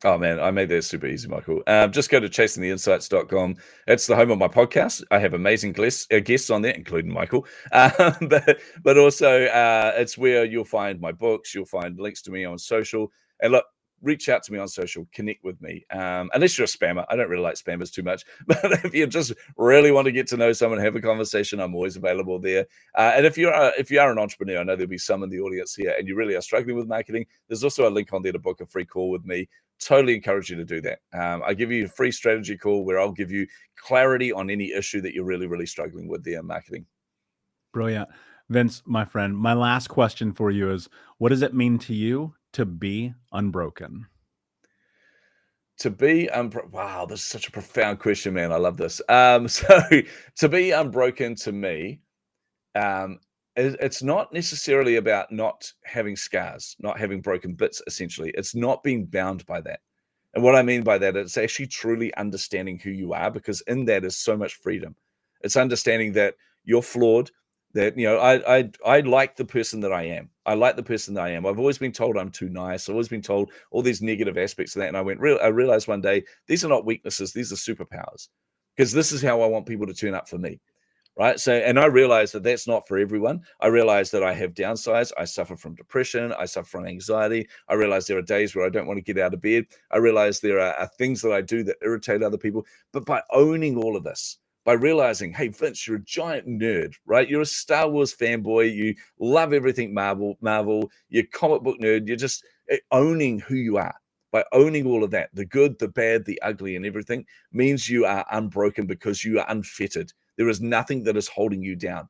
Oh man, I made that super easy, Michael. Just go to chasingtheinsights.com. It's the home of my podcast. I have amazing guests on there, including Michael. But also it's where you'll find my books. You'll find links to me on social. And look, reach out to me on social, connect with me. Unless you're a spammer. I don't really like spammers too much. But if you just really want to get to know someone, have a conversation, I'm always available there. And if you are an entrepreneur, I know there'll be some in the audience here, and you really are struggling with marketing, there's also a link on there to book a free call with me. Totally encourage you to do that. I give you a free strategy call where I'll give you clarity on any issue that you're really, really struggling with there in marketing. Brilliant. Vince, my friend, my last question for you is, what does it mean to you to be unbroken? To be wow, this is such a profound question, man. I love this. So to be unbroken to me, it's not necessarily about not having scars, not having broken bits, essentially. It's not being bound by that. And what I mean by that, it's actually truly understanding who you are, because in that is so much freedom. It's understanding that you're flawed, that, I like the person that I am. I like the person that I am. I've always been told I'm too nice. I've always been told all these negative aspects of that. And I realized one day, these are not weaknesses. These are superpowers, because this is how I want people to turn up for me. Right. So, and I realized that that's not for everyone. I realized that I have downsides. I suffer from depression. I suffer from anxiety. I realize there are days where I don't want to get out of bed. I realize there are things that I do that irritate other people. But by owning all of this, by realizing, hey, Vince, you're a giant nerd, right? You're a Star Wars fanboy. You love everything Marvel. You're a comic book nerd. You're just owning who you are. By owning all of that, the good, the bad, the ugly, and everything, means you are unbroken, because you are unfettered. There is nothing that is holding you down,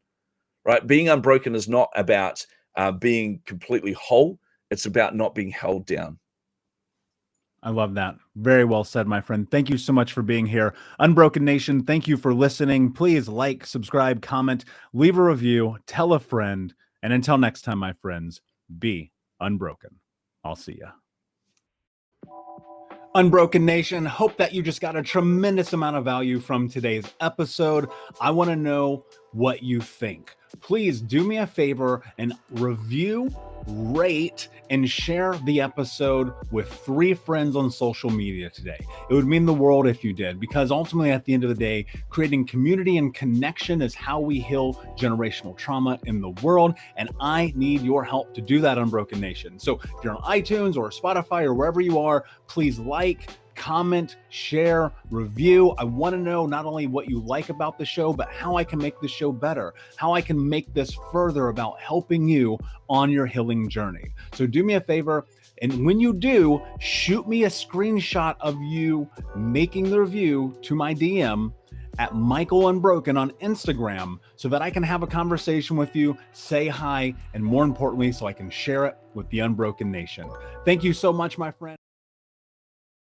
right? Being unbroken is not about being completely whole. It's about not being held down. I love that. Very well said, my friend. Thank you so much for being here. Unbroken Nation, thank you for listening. Please like, subscribe, comment, leave a review, tell a friend. And until next time, my friends, be unbroken. I'll see ya. Unbroken Nation, hope that you just got a tremendous amount of value from today's episode. I want to know what you think. Please do me a favor and review, rate, and share the episode with 3 friends on social media today. It would mean the world if you did, because ultimately at the end of the day, creating community and connection is how we heal generational trauma in the world. And I need your help to do that, Unbroken Nation. So if you're on iTunes or Spotify or wherever you are, please like, comment, share, review. I want to know not only what you like about the show, but how I can make the show better, how I can make this further about helping you on your healing journey. So do me a favor, and when you do, shoot me a screenshot of you making the review to my DM at Michael Unbroken on Instagram, so that I can have a conversation with you, say hi, and more importantly, so I can share it with the Unbroken Nation. Thank you so much, my friend.